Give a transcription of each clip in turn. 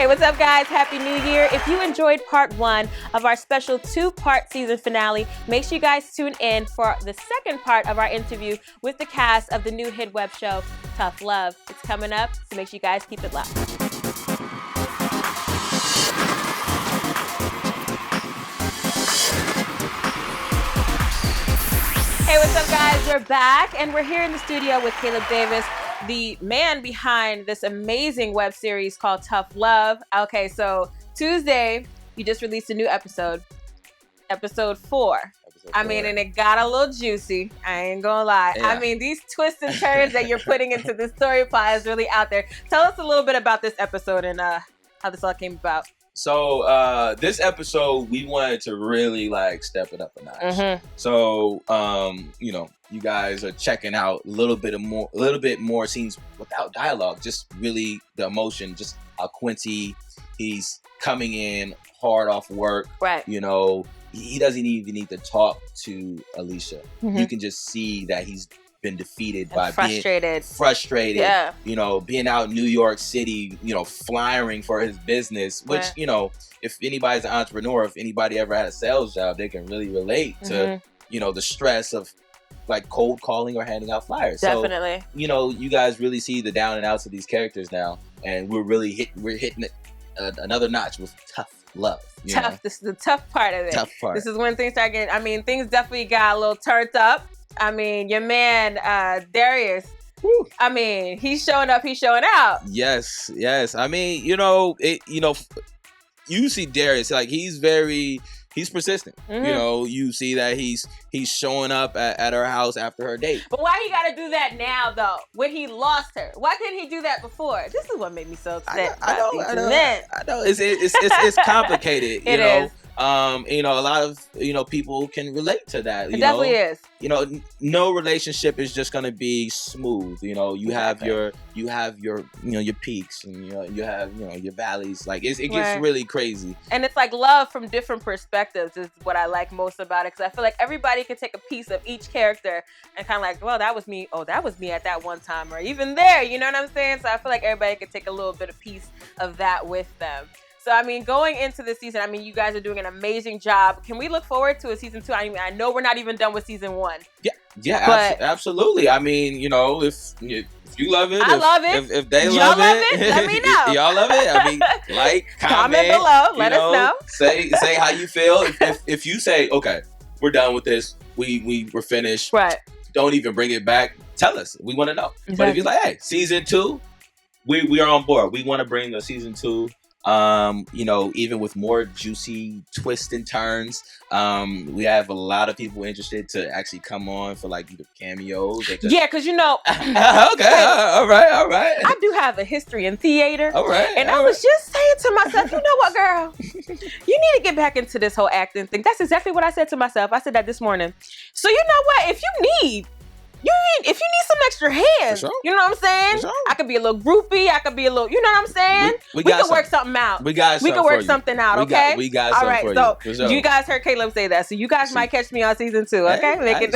Hey, what's up, guys? Happy New Year. If you enjoyed part 1 of our special 2-part season finale, make sure you guys tune in for the second part of our interview with the cast of the new hit web show, Tough Love. It's coming up, so make sure you guys keep it locked. Hey, what's up, guys? We're back, and we're here in the studio with Caleb Davis, the man behind this amazing web series called Tough Love. Okay, so Tuesday, you just released a new episode 4. I mean, and it got a little juicy. I ain't gonna lie. Yeah. I mean, these twists and turns that you're putting into the story plot is really out there. Tell us a little bit about this episode and how this all came about. So this episode, we wanted to really step it up a notch. Mm-hmm. So you guys are checking out a little bit more scenes without dialogue, just really the emotion, just how Quincy, he's coming in hard off work. Right. He doesn't even need to talk to Alicia. Mm-hmm. You can just see that he's been defeated by being frustrated. Yeah. Being out in New York City, flying for his business, which, right. If anybody's an entrepreneur, if anybody ever had a sales job, they can really relate to, the stress of cold calling or handing out flyers. Definitely. So, you guys really see the down and outs of these characters now, and we're hitting it another notch with Tough Love. This is the tough part of it. Tough part. This is when things start getting, things definitely got a little turned up. Your man, Darius, whew. He's showing up, he's showing out. Yes. You see Darius, he's persistent. Mm-hmm. You see that he's showing up at her house after her date. But why he gotta do that now, though, when he lost her? Why couldn't he do that before? This is what made me so upset. I know. It's complicated. It is. A lot of people can relate to that. It definitely is. No relationship is just gonna be smooth. You have your peaks and you have your valleys. It gets really crazy. And it's love from different perspectives is what I like most about it, because I feel like everybody can take a piece of each character and kind of well, that was me. Oh, that was me at that one time, or even there. You know what I'm saying? So I feel like everybody can take a little bit of piece of that with them. So, going into this season, you guys are doing an amazing job. Can we look forward to a season 2? I know we're not even done with season 1. Yeah, absolutely. If you love it, I love it. If they love it, let me know. Y'all love it. Comment below. Let us know. Say how you feel. If you say, okay, we're done with this, we're finished. Right. Don't even bring it back. Tell us. We want to know. Exactly. But if you're hey, season 2, we are on board. We want to bring a season 2. Even with more juicy twists and turns. We have a lot of people interested to actually come on for either cameos or just... Yeah, because okay, all right. I do have a history in theater. All right. And I was just saying to myself, you know what, girl? You need to get back into this whole acting thing. That's exactly what I said to myself. I said that this morning. So you know what? If you need some extra hands, sure. You know what I'm saying? Sure. I could be a little groupie. I could be a little, you know what I'm saying? We can work something out. We can work something out, okay? We got something for you. All right, so you guys heard Caleb say that. So you guys might catch me on season 2, okay? Making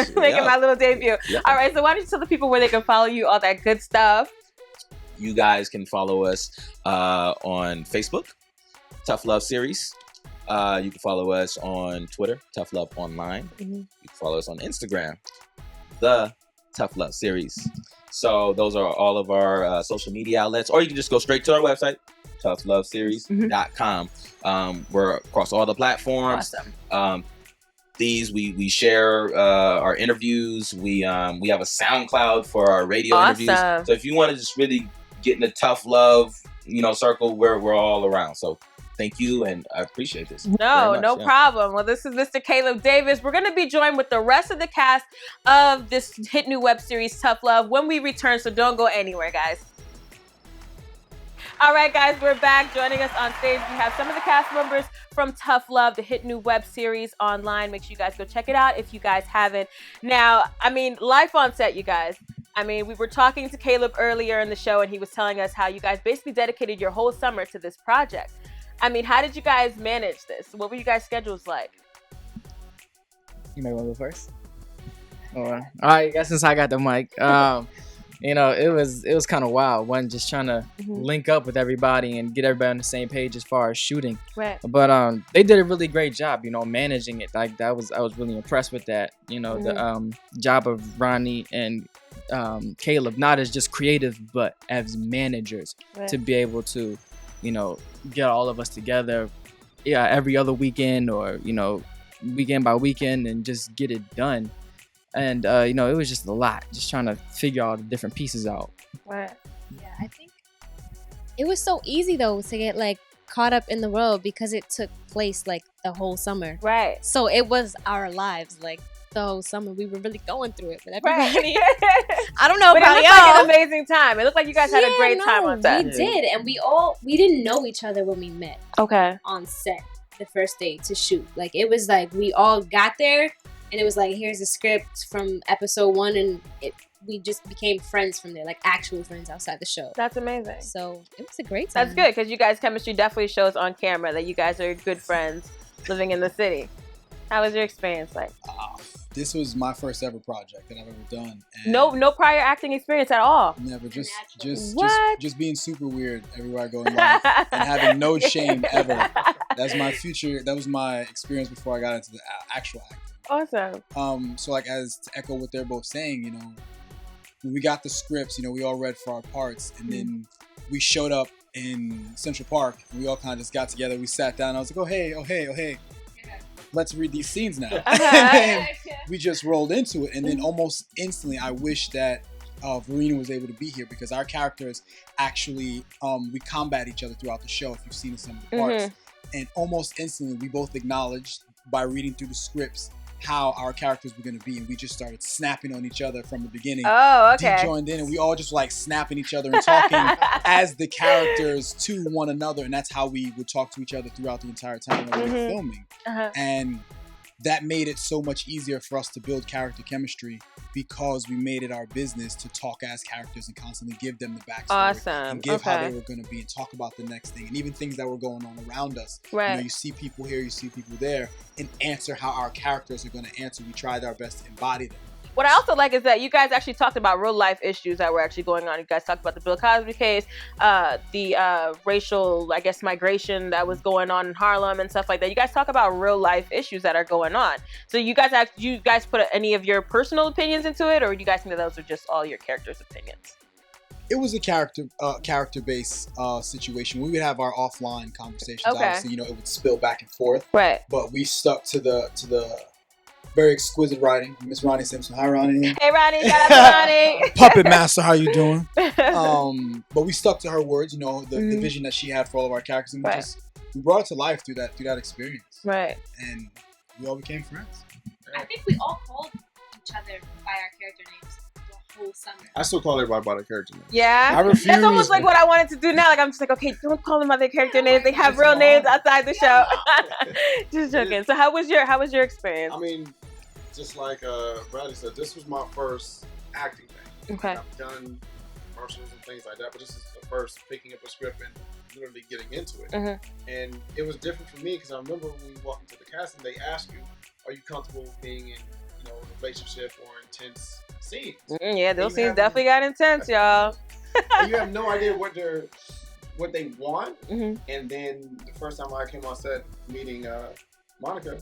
my little debut. Yeah. All right, so why don't you tell the people where they can follow you, all that good stuff? You guys can follow us on Facebook, Tough Love Series. You can follow us on Twitter, Tough Love Online. Mm-hmm. You can follow us on Instagram, The Tough Love Series. So those are all of our social media outlets, or you can just go straight to our website, toughloveseries.com. We're across all the platforms. Awesome. We share our interviews. We have a SoundCloud for our radio interviews. So if you want to just really get in the tough love, circle, we're all around. So thank you, and I appreciate this. No problem. Well, this is Mr. Caleb Davis. We're going to be joined with the rest of the cast of this hit new web series, Tough Love, when we return, so don't go anywhere, guys. All right, guys, we're back. Joining us on stage, we have some of the cast members from Tough Love, the hit new web series online. Make sure you guys go check it out if you guys haven't. Now, life on set, you guys. We were talking to Caleb earlier in the show, and he was telling us how you guys basically dedicated your whole summer to this project. How did you guys manage this? What were you guys' schedules like? You may want to go first. All right, I guess since I got the mic. it was kind of wild. One just trying to link up with everybody and get everybody on the same page as far as shooting. Right. But they did a really great job, managing it. Like I was really impressed with that. The job of Ronnie and Caleb, not as just creative, but as managers, to be able to, get all of us together, every other weekend or weekend by weekend and just get it done. And it was just a lot, just trying to figure all the different pieces out. Right. Yeah, I think it was so easy though to get like caught up in the world because it took place like the whole summer. Right. So it was our lives like the whole summer. We were really going through it with everybody. Right. I don't know but about it looked y'all. like an amazing time. It looked like you guys had a great time on set. We did, and we didn't know each other when we met. Okay. On set the first day to shoot. Like it was like we all got there and it was like, here's a script from episode 1 and we just became friends from there, like actual friends outside the show. That's amazing. So it was a great time. That's good because you guys' chemistry definitely shows on camera that you guys are good friends living in the city. How was your experience like? This was my first ever project that I've ever done. And no prior acting experience at all. Never. Just being super weird everywhere I go in life and having no shame ever. That's my future. That was my experience before I got into the actual acting. Awesome. So like, as to echo what they're both saying, when we got the scripts, we all read for our parts, and then we showed up in Central Park and we all kind of just got together. We sat down. I was like, oh hey. Let's read these scenes now. And we just rolled into it, and then almost instantly I wish that Verena was able to be here because our characters actually we combat each other throughout the show if you've seen some of the parts, and almost instantly we both acknowledged by reading through the scripts how our characters were going to be, and we just started snapping on each other from the beginning. Oh, okay. Dee joined in, and we all just like snapping each other and talking as the characters to one another, and that's how we would talk to each other throughout the entire time that we were filming. And that made it so much easier for us to build character chemistry because we made it our business to talk as characters and constantly give them the backstory and give how they were going to be and talk about the next thing and even things that were going on around us. Right. You see people here, you see people there, and answer how our characters are going to answer. We tried our best to embody them. What I also like is that you guys actually talked about real life issues that were actually going on. You guys talked about the Bill Cosby case, the racial, I guess, migration that was going on in Harlem and stuff like that. You guys talk about real life issues that are going on. So you guys put any of your personal opinions into it, or do you guys think that those are just all your characters' opinions? It was a character-based situation. We would have our offline conversations. Obviously, it would spill back and forth. Right. But we stuck to the very exquisite writing. Miss Ronnie Simpson. Hi, Ronnie. Hey, Ronnie. Shout out to Ronnie. Puppet Master, how you doing? But we stuck to her words, the vision that she had for all of our characters, and we brought it to life through that experience. Right. And we all became friends. I think we all called each other by our character names the whole summer. I still call everybody by their character name. Yeah. I refuse. That's almost like what I wanted to do now. Like I'm just like, okay, don't call them by their character names. They have real names outside the show. Just joking. So how was your experience? I mean, just like Bradley said, this was my first acting thing. Okay. I've done commercials and things like that, but this is the first picking up a script and literally getting into it. And it was different for me because I remember when we walked into the casting, they asked you, "Are you comfortable being in, a relationship or intense scenes?" Yeah, those scenes definitely got intense, y'all. And you have no idea what they want. And then the first time I came on set meeting Monica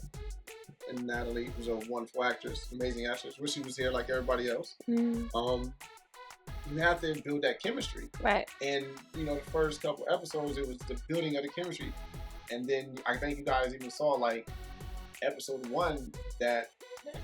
and Natalie, who's a wonderful actress, amazing actress. Wish she was here like everybody else. You have to build that chemistry. Right. And, the first couple episodes, it was the building of the chemistry. And then I think you guys even saw, like, episode 1, that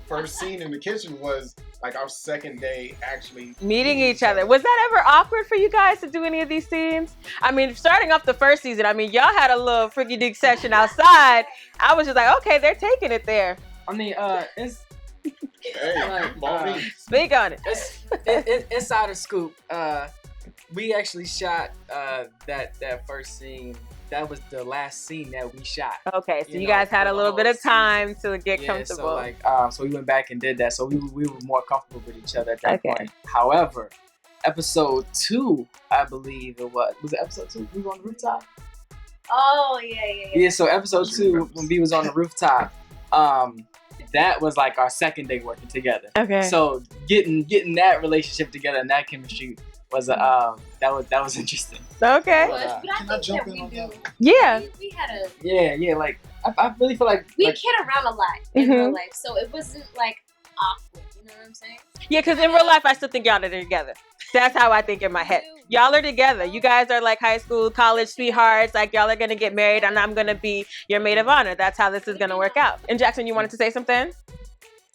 first scene in the kitchen was, like, our second day actually meeting each other. Was that ever awkward for you guys to do any of these scenes? I mean, starting off the first season, y'all had a little freaky dick session outside. I was just like, okay, they're taking it there. I mean, it's... Hey, speak on it. It's insider scoop. We actually shot that first scene. That was the last scene that we shot. Okay, so you guys had a little bit of time to get comfortable. So we went back and did that. So we were more comfortable with each other at that point. However, episode 2, I believe it was it episode 2? We were on the rooftop. Oh yeah. Yeah. So episode 2, when we was on the rooftop, that was like our second day working together. Okay. So getting that relationship together and that chemistry was that was interesting. Okay. But I think that we do. Yeah. We had a. Yeah. Like I really feel like We kid around a lot in real life, so it wasn't like awkward. You know what I'm saying? Yeah, because in real life, I still think y'all are together. That's how I think in my head. Y'all are together. You guys are like high school, college sweethearts. Like y'all are gonna get married, and I'm gonna be your maid of honor. That's how this is gonna work out. And Jackson, you wanted to say something?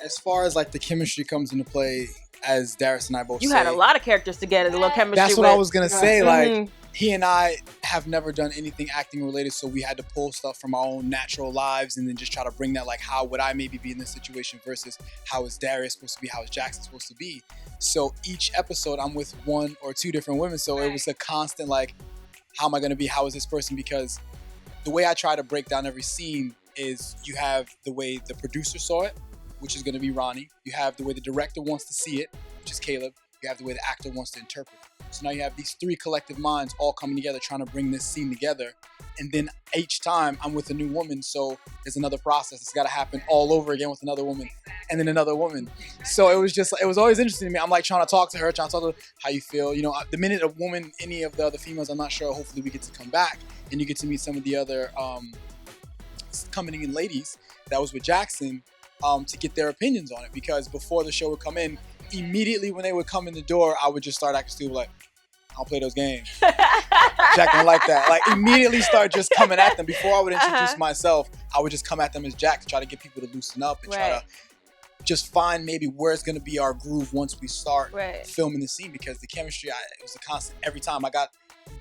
As far as like the chemistry comes into play, as Darius and I both You say, had a lot of characters together. The little chemistry. That's what I was gonna say. Like Mhm. he and I have never done anything acting related, so we had to pull stuff from our own natural lives and then just try to bring that, like, how would I maybe be in this situation versus how is Darius supposed to be, how is Jackson supposed to be. So each episode I'm with one or two different women, so it was a constant like, how am I gonna be, how is this person? Because the way I try to break down every scene is you have the way the producer saw it, which is gonna be Ronnie. You have the way the director wants to see it, which is Caleb. You have the way the actor wants to interpret it. So now you have these three collective minds all coming together trying to bring this scene together. And then each time I'm with a new woman, so there's another process. It's got to happen all over again with another woman and then another woman. So it was always interesting to me. I'm like trying to talk to her, trying to talk to her, how you feel. You know, the minute a woman, any of the other females, I'm not sure, hopefully we get to come back and you get to meet some of the other coming in ladies that was with Jackson to get their opinions on it. Because before the show would come in, immediately when they would come in the door, I would just start acting stupid, like, I don't play those games. Jack don't like that. Like, immediately start just coming at them. Before I would introduce myself, I would just come at them as Jack to try to get people to loosen up and try to just find maybe where it's going to be our groove once we start filming the scene. Because the chemistry, it was a constant. Every time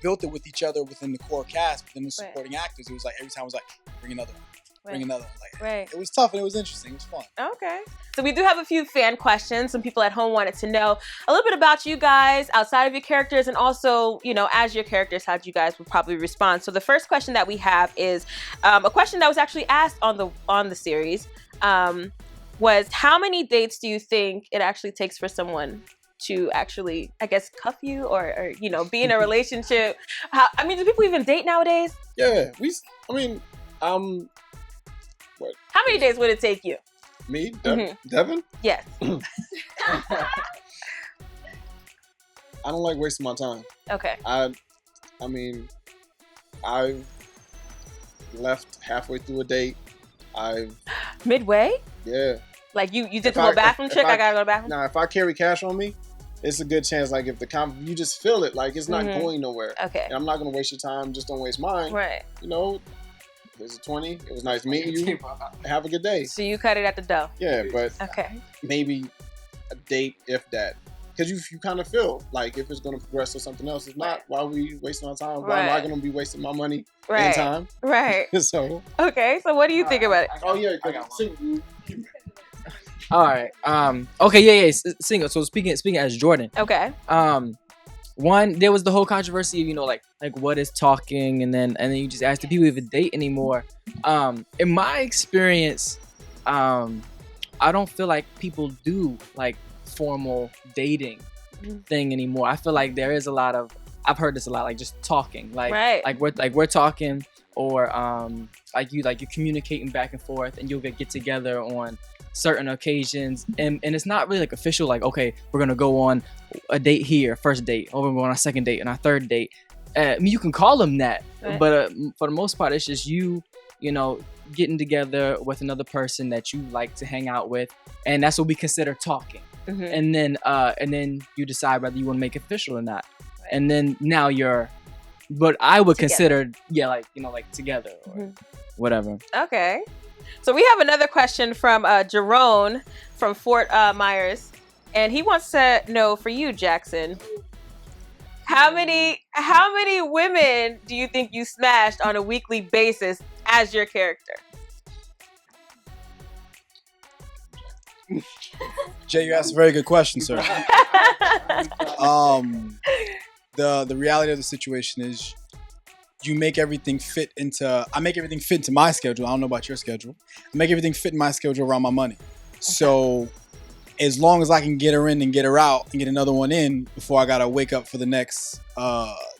built it with each other within the core cast, but then the supporting actors, it was like every time I was like, bring another one. Bring another one. Like, it was tough and it was interesting. It was fun. Okay. So we do have a few fan questions. Some people at home wanted to know a little bit about you guys outside of your characters, and also, you know, as your characters, how you guys would probably respond. So the first question that we have is a question that was actually asked on the series. Was how many dates do you think it actually takes for someone to actually, I guess, cuff you or you know, be in a relationship? Do people even date nowadays? Yeah, what? How many days would it take you? Me? Devin? Yes. I don't like wasting my time. Okay. I left halfway through a date. Midway? Yeah. Like you just go bathroom trick? I gotta go to the bathroom? Nah, if I carry cash on me, it's a good chance, like, if you just feel it, like, it's not going nowhere. Okay. And I'm not gonna waste your time, just don't waste mine. Right. You know, here's a 20. It was nice meeting you. Have a good day. So you cut it at the dough. Yeah, but maybe a date, if that. Because you kind of feel like if it's going to progress to something else. If not, why are we wasting our time? Why am I going to be wasting my money and time? Right. So. Okay, so what do you think about it? Oh, yeah. All right. Okay. Yeah. Single. So speaking as Jordan. Okay. One, there was the whole controversy of, you know, like what is talking, and then you just ask, do people even date anymore? In my experience, I don't feel like people do like formal dating thing anymore. I feel like there is a lot of, I've heard this a lot, like just talking, like we're talking, or you're communicating back and forth, and you'll get together on certain occasions, and it's not really like official, like, okay, we're gonna go on a date here, first date, or we're going on a second date and our third date. You can call them that, but for the most part, it's just you know, getting together with another person that you like to hang out with, and that's what we consider talking. And then you decide whether you want to make it official or not. And then now but I would consider, together or whatever. Okay. So we have another question from Jerome from Fort Myers, and he wants to know, for you, Jackson, how many women do you think you smashed on a weekly basis as your character? Jay, you asked a very good question, sir. The reality of the situation is, I make everything fit into my schedule. I don't know about your schedule. I make everything fit in my schedule around my money. So as long as I can get her in and get her out and get another one in before I gotta wake up for the next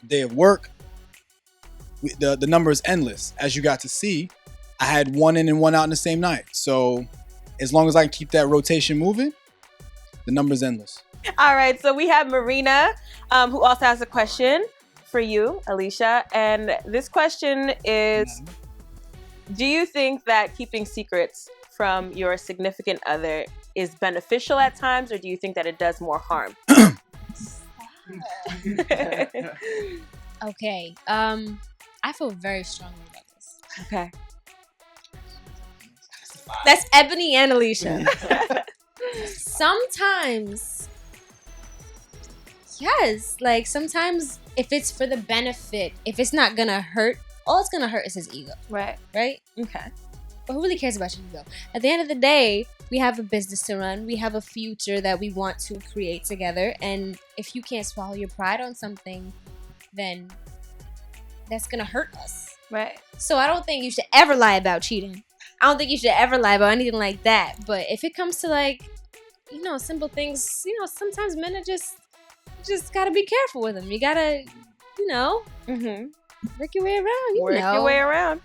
day of work, the number is endless. As you got to see, I had one in and one out in the same night. So as long as I can keep that rotation moving, the number's endless. All right, so we have Marina, who also has a question for you, Alicia. And this question is, do you think that keeping secrets from your significant other is beneficial at times, or do you think that it does more harm? Okay. I feel very strongly about this. Okay. That's Ebony and Alicia. Sometimes, yes, like sometimes if it's for the benefit, if it's not gonna hurt, all it's gonna hurt is his ego. Right. Right? Okay. But who really cares about your ego? At the end of the day, we have a business to run. We have a future that we want to create together. And if you can't swallow your pride on something, then that's gonna hurt us. Right. So I don't think you should ever lie about cheating. I don't think you should ever lie about anything like that. But if it comes to like, you know, simple things, you know, sometimes men are just gotta be careful with them. You gotta, you know, work your way around. Work your way around.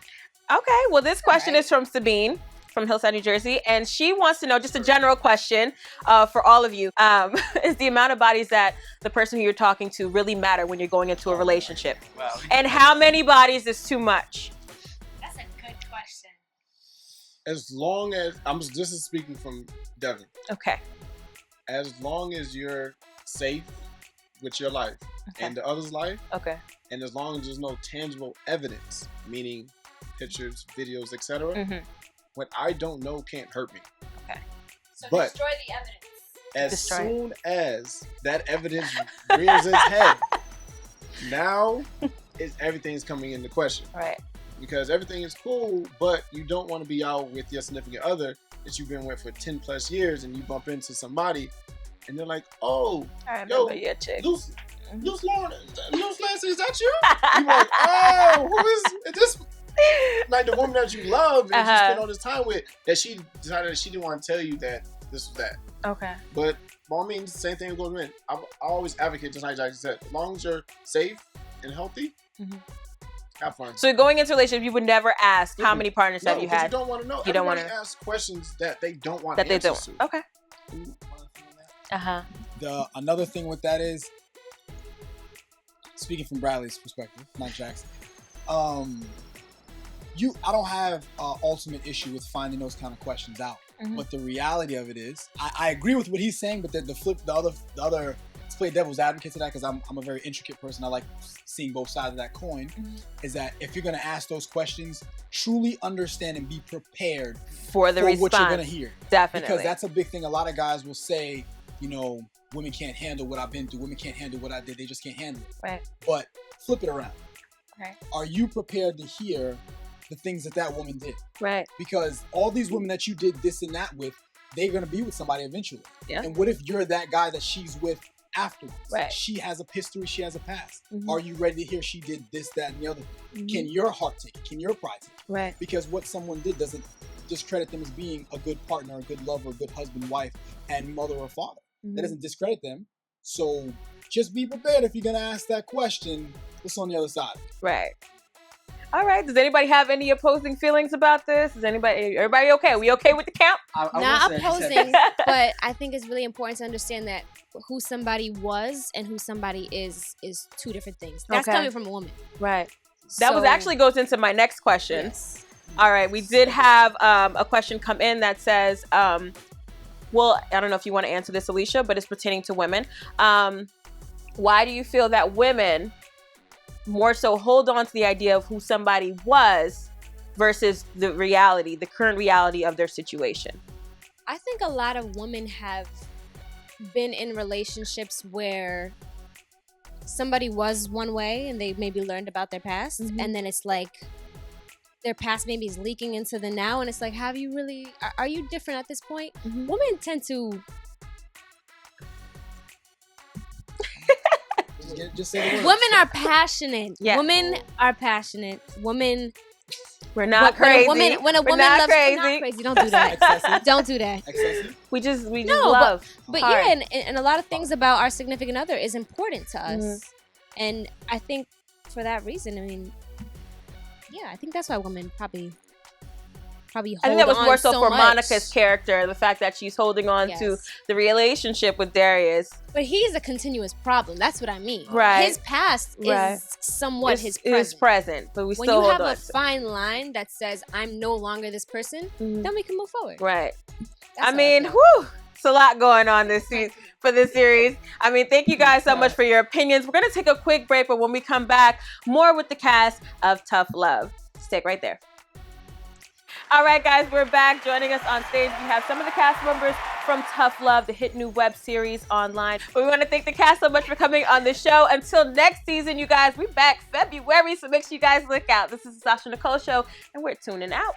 Okay, well, this question is from Sabine from Hillside, New Jersey, and she wants to know, just a general question for all of you, is the amount of bodies that the person who you're talking to really matter when you're going into a relationship? Wow. And how many bodies is too much? That's a good question. As long as, this is speaking from Devin. Okay. As long as you're safe with your life and the other's life. Okay. And as long as there's no tangible evidence, meaning pictures, videos, etc. What I don't know can't hurt me. Okay. So but destroy the evidence. As soon as that evidence rears its head, now everything's coming into question. Right. Because everything is cool, but you don't want to be out with your significant other that you've been with for 10 plus years, and you bump into somebody and they're like, oh, I remember your chick. Luce Lancy, is that you? You're like, oh, who is this? Like the woman that you love and you spend all this time with, that she decided that she didn't want to tell you that this was that. Okay. But by all means, the same thing goes with men. I always advocate, just like Jackie said, as long as you're safe and healthy, have fun. So going into a relationship, you would never ask how many partners have you had? You don't want to know. You don't want to ask questions that they don't want answers to. Okay. Another thing with that is, speaking from Bradley's perspective, not Jackson. I don't have an ultimate issue with finding those kind of questions out. But the reality of it is, I agree with what he's saying, but the other, let's play devil's advocate to that, because I'm a very intricate person. I like seeing both sides of that coin. Is that if you're going to ask those questions, truly understand and be prepared for the response. What you're going to hear. Definitely. Because that's a big thing. A lot of guys will say, you know, women can't handle what I've been through. Women can't handle what I did. They just can't handle it. Right. But flip it around. Right. Are you prepared to hear the things that woman did? Right. Because all these women that you did this and that with, they're going to be with somebody eventually. Yeah. And what if you're that guy that she's with afterwards? Right. She has a history. She has a past. Are you ready to hear she did this, that, and the other thing? Can your heart take it? Can your pride take it? Right. Because what someone did doesn't discredit them as being a good partner, a good lover, a good husband, wife, and mother or father. That doesn't discredit them. So just be prepared if you're going to ask that question. What's on the other side? Right. All right. Does anybody have any opposing feelings about this? Everybody okay? We okay with the count? Not opposing, but I think it's really important to understand that who somebody was and who somebody is two different things. That's coming from a woman. Right. That actually goes into my next question. Yes. All right. We did have a question come in that says, well, I don't know if you want to answer this, Alicia, but it's pertaining to women. Why do you feel that women more so hold on to the idea of who somebody was versus the current reality of their situation? I think a lot of women have been in relationships where somebody was one way and they maybe learned about their past, and then it's like their past maybe is leaking into the now, and it's like, have you really, are you different at this point? Women tend to just say the word. Women are passionate. Yeah. Women are passionate. We're not crazy. When a woman loves, we're not crazy. Don't do that. Excessive. Don't do that. Excessive. We just love. But yeah, and a lot of things about our significant other is important to us. And I think for that reason, I mean, yeah, I think that's why women probably probably hold I think that was more so for much. Monica's character, the fact that she's holding on to the relationship with Darius. But he's a continuous problem. That's what I mean. Right. His past is somewhat his present. His present, but we when still hold on. When you have a fine line that says, I'm no longer this person, then we can move forward. Right. I mean, whew, it's a lot going on this season for this series. I mean, thank you guys so much for your opinions. We're going to take a quick break, but when we come back, more with the cast of Tough Love. Stick right there. All right, guys, we're back. Joining us on stage, we have some of the cast members from Tough Love, the hit new web series online. We want to thank the cast so much for coming on the show. Until next season, you guys, we're back February, so make sure you guys look out. This is the Sasha Nycole Show, and we're tuning out.